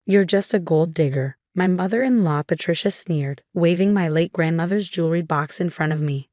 You're just a gold digger, my mother-in-law Patricia sneered, waving my late grandmother's jewelry box in front of me.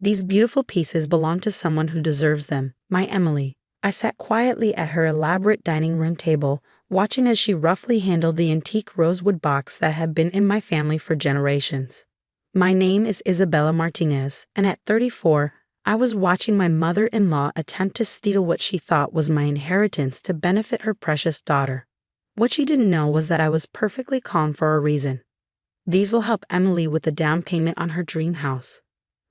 These beautiful pieces belong to someone who deserves them, my Emily. I sat quietly at her elaborate dining room table, watching as she roughly handled the antique rosewood box that had been in my family for generations. My name is Isabella Martinez, and at 34, I was watching my mother-in-law attempt to steal what she thought was my inheritance to benefit her precious daughter. What she didn't know was that I was perfectly calm for a reason. These will help Emily with the down payment on her dream house.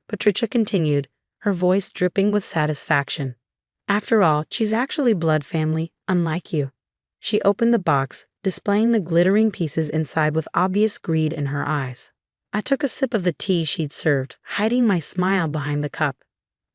Patricia continued, her voice dripping with satisfaction. After all, she's actually blood family, unlike you. She opened the box, displaying the glittering pieces inside with obvious greed in her eyes. I took a sip of the tea she'd served, hiding my smile behind the cup.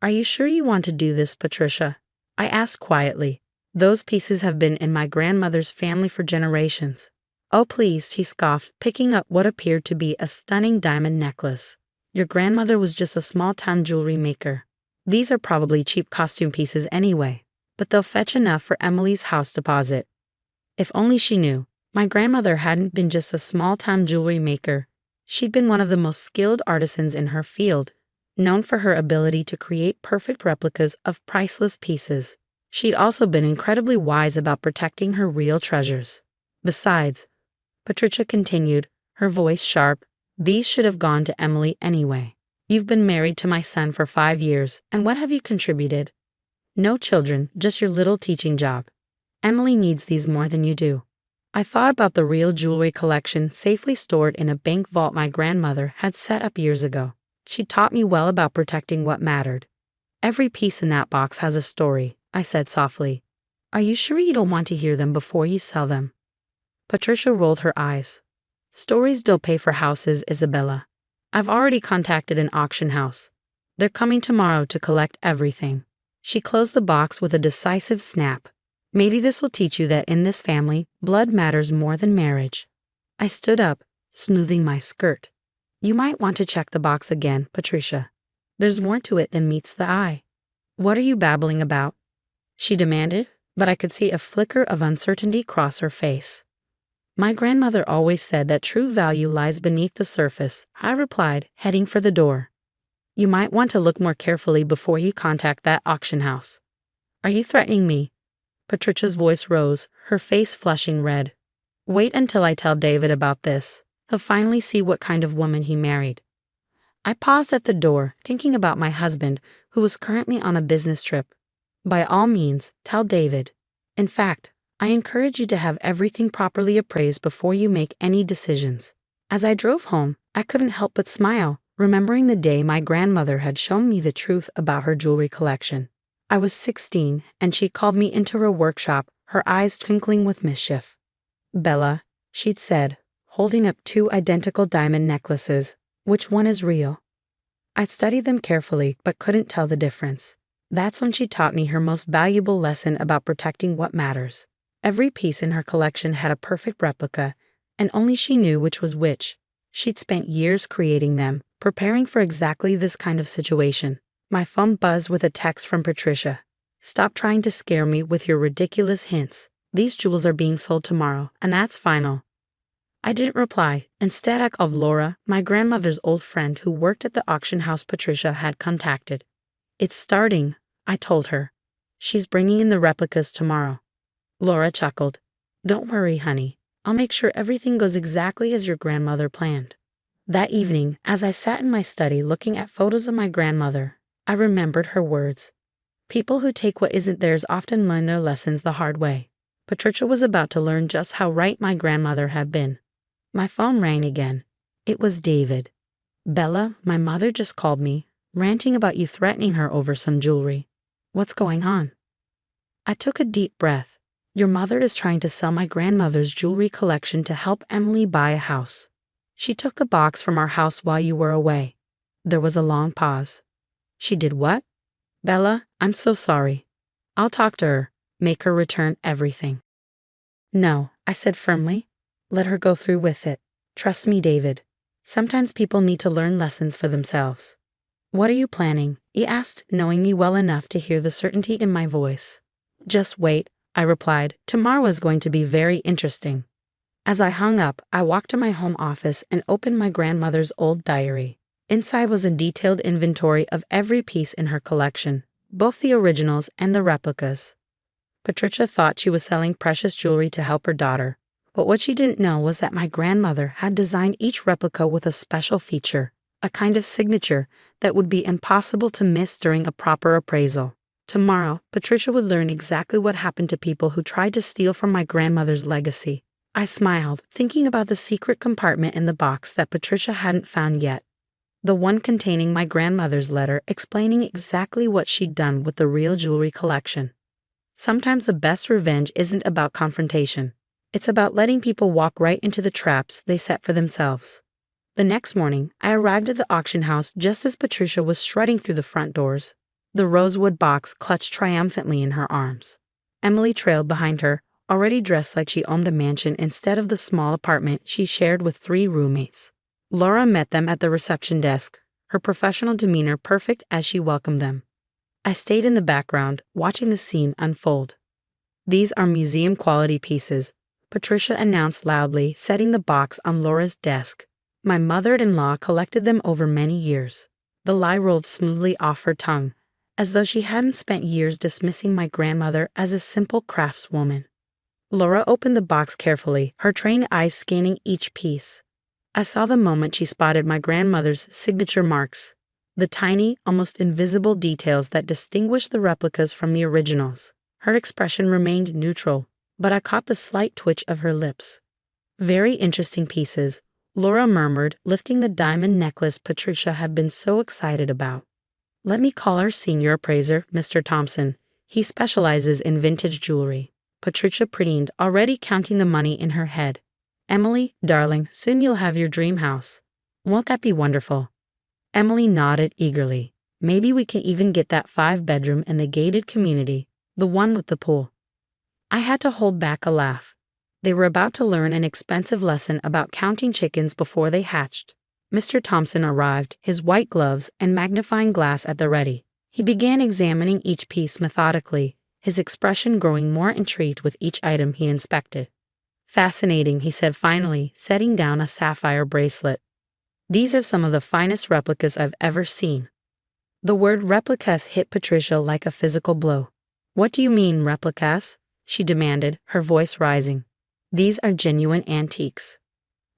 Are you sure you want to do this, Patricia? I asked quietly. Those pieces have been in my grandmother's family for generations. Oh please, she scoffed, picking up what appeared to be a stunning diamond necklace. Your grandmother was just a small-town jewelry maker. These are probably cheap costume pieces anyway, but they'll fetch enough for Emily's house deposit. If only she knew, my grandmother hadn't been just a small-town jewelry maker. She'd been one of the most skilled artisans in her field, known for her ability to create perfect replicas of priceless pieces. She'd also been incredibly wise about protecting her real treasures. Besides, Patricia continued, her voice sharp, these should have gone to Emily anyway. You've been married to my son for 5 years, and what have you contributed? No children, just your little teaching job. Emily needs these more than you do. I thought about the real jewelry collection safely stored in a bank vault my grandmother had set up years ago. She taught me well about protecting what mattered. Every piece in that box has a story, I said softly. Are you sure you don't want to hear them before you sell them? Patricia rolled her eyes. Stories don't pay for houses, Isabella. I've already contacted an auction house. They're coming tomorrow to collect everything. She closed the box with a decisive snap. Maybe this will teach you that in this family, blood matters more than marriage. I stood up, smoothing my skirt. You might want to check the box again, Patricia. There's more to it than meets the eye. What are you babbling about? She demanded, but I could see a flicker of uncertainty cross her face. My grandmother always said that true value lies beneath the surface, I replied, heading for the door. You might want to look more carefully before you contact that auction house. Are you threatening me? Patricia's voice rose, her face flushing red. Wait until I tell David about this. He'll finally see what kind of woman he married. I paused at the door, thinking about my husband, who was currently on a business trip. By all means, tell David. In fact, I encourage you to have everything properly appraised before you make any decisions. As I drove home, I couldn't help but smile, remembering the day my grandmother had shown me the truth about her jewelry collection. I was 16, and she called me into her workshop, her eyes twinkling with mischief. Bella, she'd said, holding up 2 identical diamond necklaces. Which one is real? I'd studied them carefully, but couldn't tell the difference. That's when she taught me her most valuable lesson about protecting what matters. Every piece in her collection had a perfect replica, and only she knew which was which. She'd spent years creating them, preparing for exactly this kind of situation. My phone buzzed with a text from Patricia. Stop trying to scare me with your ridiculous hints. These jewels are being sold tomorrow, and that's final. I didn't reply. Instead, I called Laura, my grandmother's old friend who worked at the auction house Patricia had contacted. It's starting, I told her. She's bringing in the replicas tomorrow. Laura chuckled. Don't worry, honey. I'll make sure everything goes exactly as your grandmother planned. That evening, as I sat in my study looking at photos of my grandmother, I remembered her words. People who take what isn't theirs often learn their lessons the hard way. Patricia was about to learn just how right my grandmother had been. My phone rang again. It was David. Bella, my mother just called me, ranting about you threatening her over some jewelry. What's going on? I took a deep breath. Your mother is trying to sell my grandmother's jewelry collection to help Emily buy a house. She took the box from our house while you were away. There was a long pause. She did what? Bella, I'm so sorry. I'll talk to her, make her return everything. No, I said firmly. Let her go through with it. Trust me, David. Sometimes people need to learn lessons for themselves. What are you planning? He asked, knowing me well enough to hear the certainty in my voice. Just wait, I replied. Tomorrow is going to be very interesting. As I hung up, I walked to my home office and opened my grandmother's old diary. Inside was a detailed inventory of every piece in her collection, both the originals and the replicas. Patricia thought she was selling precious jewelry to help her daughter, but what she didn't know was that my grandmother had designed each replica with a special feature, a kind of signature that would be impossible to miss during a proper appraisal. Tomorrow, Patricia would learn exactly what happened to people who tried to steal from my grandmother's legacy. I smiled, thinking about the secret compartment in the box that Patricia hadn't found yet. The one containing my grandmother's letter explaining exactly what she'd done with the real jewelry collection. Sometimes the best revenge isn't about confrontation. It's about letting people walk right into the traps they set for themselves. The next morning, I arrived at the auction house just as Patricia was strutting through the front doors, the rosewood box clutched triumphantly in her arms. Emily trailed behind her, already dressed like she owned a mansion instead of the small apartment she shared with 3 roommates. Laura met them at the reception desk, her professional demeanor perfect as she welcomed them. I stayed in the background, watching the scene unfold. "These are museum-quality pieces," Patricia announced loudly, setting the box on Laura's desk. "My mother-in-law collected them over many years." The lie rolled smoothly off her tongue, as though she hadn't spent years dismissing my grandmother as a simple craftswoman. Laura opened the box carefully, her trained eyes scanning each piece. I saw the moment she spotted my grandmother's signature marks, the tiny, almost invisible details that distinguished the replicas from the originals. Her expression remained neutral, but I caught the slight twitch of her lips. "Very interesting pieces," Laura murmured, lifting the diamond necklace Patricia had been so excited about. "Let me call our senior appraiser, Mr. Thompson. He specializes in vintage jewelry." Patricia preened, already counting the money in her head. "Emily, darling, soon you'll have your dream house. Won't that be wonderful?" Emily nodded eagerly. "Maybe we can even get that 5-bedroom in the gated community, the one with the pool." I had to hold back a laugh. They were about to learn an expensive lesson about counting chickens before they hatched. Mr. Thompson arrived, his white gloves and magnifying glass at the ready. He began examining each piece methodically, his expression growing more intrigued with each item he inspected. "Fascinating," he said finally, setting down a sapphire bracelet. "These are some of the finest replicas I've ever seen." The word replicas hit Patricia like a physical blow. "What do you mean, replicas?" she demanded, her voice rising. "These are genuine antiques."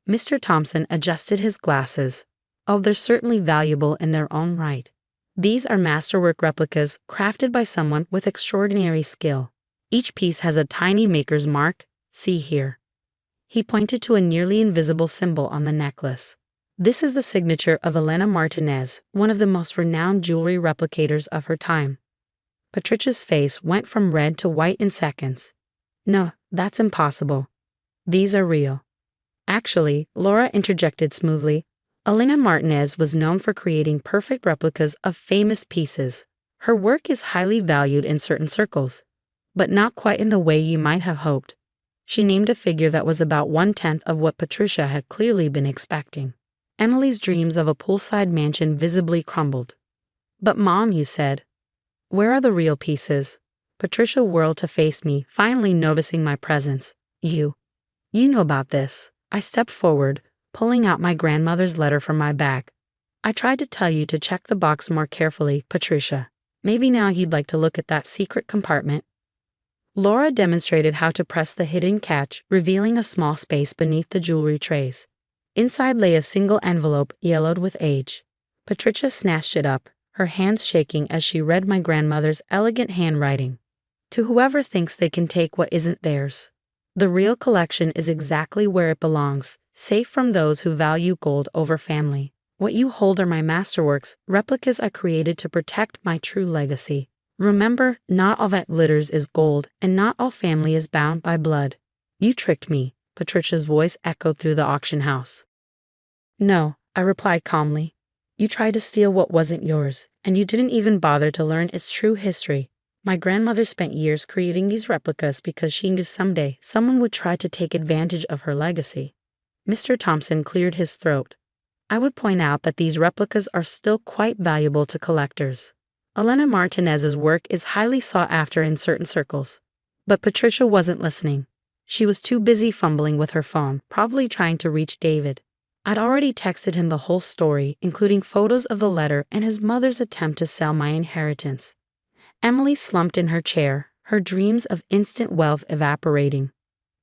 Mr. Thompson adjusted his glasses. "Oh, they're certainly valuable in their own right. These are masterwork replicas crafted by someone with extraordinary skill. Each piece has a tiny maker's mark. See here." He pointed to a nearly invisible symbol on the necklace. "This is the signature of Elena Martinez, one of the most renowned jewelry replicators of her time." Patricia's face went from red to white in seconds. "No, that's impossible. These are real." "Actually," Laura interjected smoothly, "Elena Martinez was known for creating perfect replicas of famous pieces. Her work is highly valued in certain circles, but not quite in the way you might have hoped." She named a figure that was about 1/10 of what Patricia had clearly been expecting. Emily's dreams of a poolside mansion visibly crumbled. "But Mom, you said. Where are the real pieces?" Patricia whirled to face me, finally noticing my presence. You know about this." I stepped forward, pulling out my grandmother's letter from my bag. "I tried to tell you to check the box more carefully, Patricia. Maybe now you'd like to look at that secret compartment." Laura demonstrated how to press the hidden catch, revealing a small space beneath the jewelry trays. Inside lay a single envelope yellowed with age. Patricia snatched it up, her hands shaking as she read my grandmother's elegant handwriting. "To whoever thinks they can take what isn't theirs. The real collection is exactly where it belongs, safe from those who value gold over family. What you hold are my masterworks, replicas I created to protect my true legacy. Remember, not all that glitters is gold, and not all family is bound by blood." "You tricked me," Patricia's voice echoed through the auction house. "No," I replied calmly. "You tried to steal what wasn't yours, and you didn't even bother to learn its true history. My grandmother spent years creating these replicas because she knew someday someone would try to take advantage of her legacy." Mr. Thompson cleared his throat. "I would point out that these replicas are still quite valuable to collectors. Elena Martinez's work is highly sought after in certain circles." But Patricia wasn't listening. She was too busy fumbling with her phone, probably trying to reach David. I'd already texted him the whole story, including photos of the letter and his mother's attempt to sell my inheritance. Emily slumped in her chair, her dreams of instant wealth evaporating.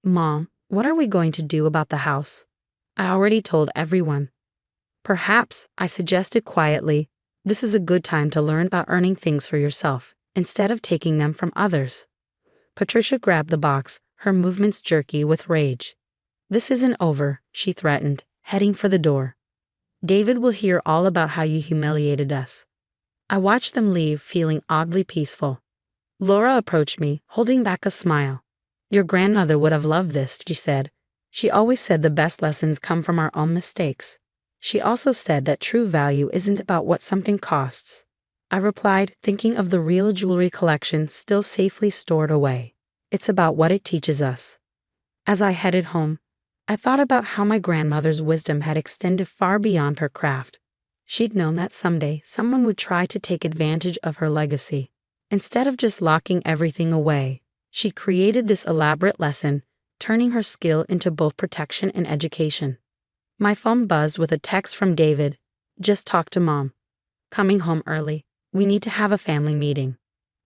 Mom, what are we going to do about the house? I already told everyone. Perhaps, I suggested quietly, this is a good time to learn about earning things for yourself, instead of taking them from others. Patricia grabbed the box, her movements jerky with rage. This isn't over, she threatened, heading for the door. David will hear all about how you humiliated us. I watched them leave, feeling oddly peaceful. Laura approached me, holding back a smile. Your grandmother would have loved this, she said. She always said the best lessons come from our own mistakes. She also said that true value isn't about what something costs. I replied, thinking of the real jewelry collection still safely stored away. It's about what it teaches us. As I headed home, I thought about how my grandmother's wisdom had extended far beyond her craft. She'd known that someday someone would try to take advantage of her legacy. Instead of just locking everything away, she created this elaborate lesson, turning her skill into both protection and education. My phone buzzed with a text from David. Just talked to Mom. Coming home early. We need to have a family meeting.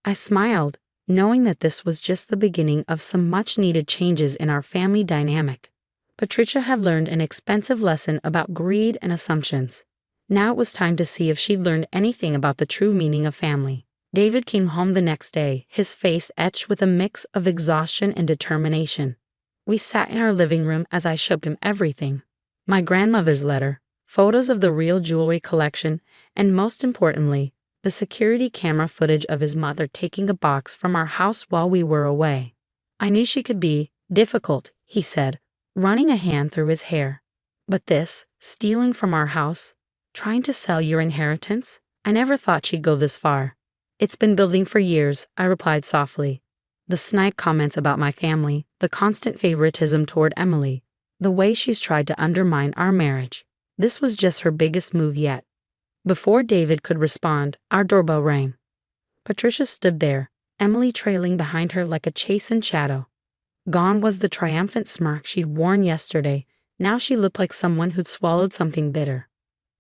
I smiled, knowing that this was just the beginning of some much-needed changes in our family dynamic. Patricia had learned an expensive lesson about greed and assumptions. Now it was time to see if she'd learned anything about the true meaning of family. David came home the next day, his face etched with a mix of exhaustion and determination. We sat in our living room as I showed him everything. My grandmother's letter, photos of the real jewelry collection, and most importantly, the security camera footage of his mother taking a box from our house while we were away. I knew she could be difficult, he said, running a hand through his hair. But this, stealing from our house, trying to sell your inheritance, I never thought she'd go this far. It's been building for years, I replied softly. The snide comments about my family, the constant favoritism toward Emily, the way she's tried to undermine our marriage. This was just her biggest move yet. Before David could respond, our doorbell rang. Patricia stood there, Emily trailing behind her like a chastened shadow. Gone was the triumphant smirk she'd worn yesterday. Now she looked like someone who'd swallowed something bitter.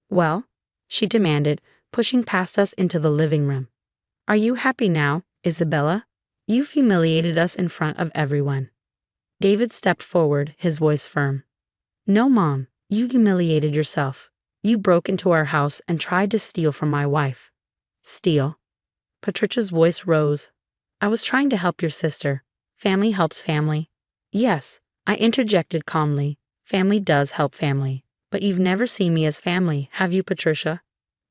Well, she demanded, pushing past us into the living room. Are you happy now, Isabella? You've humiliated us in front of everyone. David stepped forward, his voice firm. No, Mom, you humiliated yourself. You broke into our house and tried to steal from my wife. Steal? Patricia's voice rose. I was trying to help your sister. Family helps family. Yes, I interjected calmly. Family does help family. But you've never seen me as family, have you, Patricia?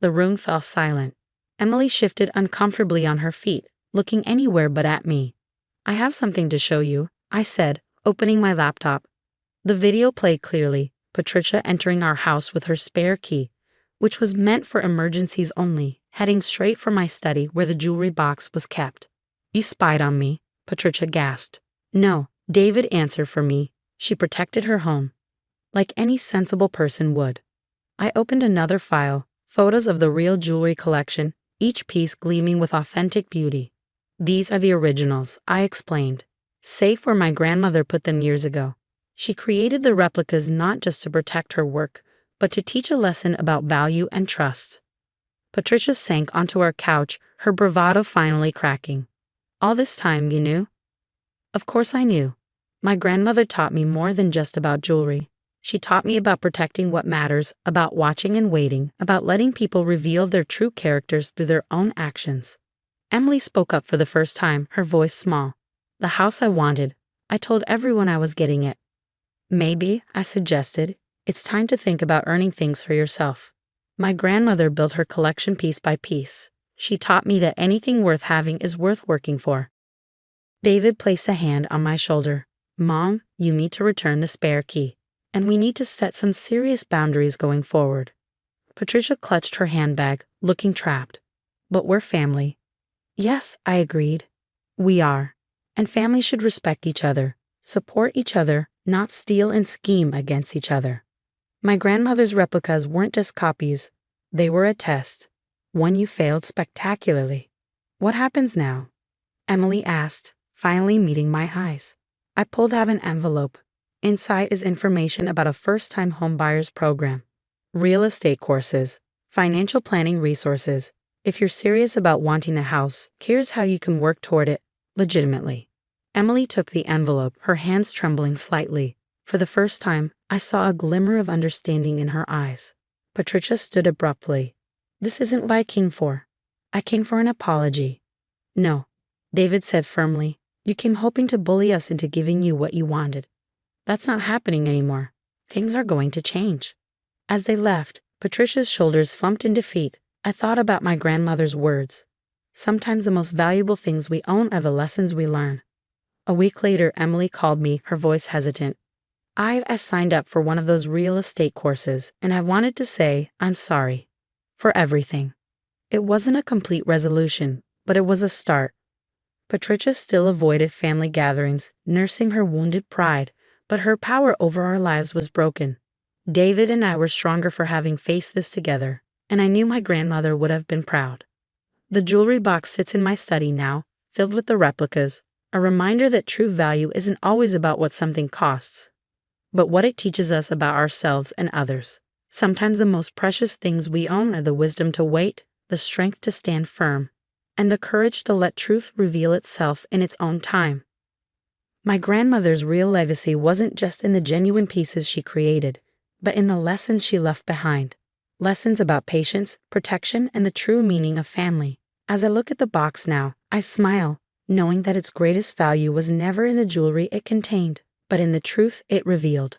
The room fell silent. Emily shifted uncomfortably on her feet, looking anywhere but at me. I have something to show you, I said, opening my laptop. The video played clearly, Patricia entering our house with her spare key, which was meant for emergencies only, heading straight for my study where the jewelry box was kept. You spied on me, Patricia gasped. No, David answered for me. She protected her home, like any sensible person would. I opened another file, photos of the real jewelry collection, each piece gleaming with authentic beauty. These are the originals, I explained. Safe where my grandmother put them years ago. She created the replicas not just to protect her work, but to teach a lesson about value and trust. Patricia sank onto our couch, her bravado finally cracking. All this time, you knew? Of course I knew. My grandmother taught me more than just about jewelry. She taught me about protecting what matters, about watching and waiting, about letting people reveal their true characters through their own actions. Emily spoke up for the first time, her voice small. The house I wanted. I told everyone I was getting it. Maybe, I suggested, it's time to think about earning things for yourself. My grandmother built her collection piece by piece. She taught me that anything worth having is worth working for. David placed a hand on my shoulder. Mom, you need to return the spare key. And we need to set some serious boundaries going forward. Patricia clutched her handbag, looking trapped. But we're family. Yes, I agreed. We are. And families should respect each other, support each other, not steal and scheme against each other. My grandmother's replicas weren't just copies. They were a test. One you failed spectacularly. What happens now? Emily asked, finally meeting my eyes. I pulled out an envelope. Inside is information about a first-time homebuyers program, real estate courses, financial planning resources. If you're serious about wanting a house, here's how you can work toward it legitimately. Emily took the envelope, her hands trembling slightly. For the first time, I saw a glimmer of understanding in her eyes. Patricia stood abruptly. This isn't what I came for. I came for an apology. No, David said firmly. You came hoping to bully us into giving you what you wanted. That's not happening anymore. Things are going to change. As they left, Patricia's shoulders slumped in defeat. I thought about my grandmother's words. Sometimes the most valuable things we own are the lessons we learn. A week later, Emily called me, her voice hesitant. I signed up for one of those real estate courses, and I wanted to say I'm sorry. For everything. It wasn't a complete resolution, but it was a start. Patricia still avoided family gatherings, nursing her wounded pride, but her power over our lives was broken. David and I were stronger for having faced this together, and I knew my grandmother would have been proud. The jewelry box sits in my study now, filled with the replicas, a reminder that true value isn't always about what something costs, but what it teaches us about ourselves and others. Sometimes the most precious things we own are the wisdom to wait, the strength to stand firm, and the courage to let truth reveal itself in its own time. My grandmother's real legacy wasn't just in the genuine pieces she created, but in the lessons she left behind. Lessons about patience, protection, and the true meaning of family. As I look at the box now, I smile, knowing that its greatest value was never in the jewelry it contained, but in the truth it revealed.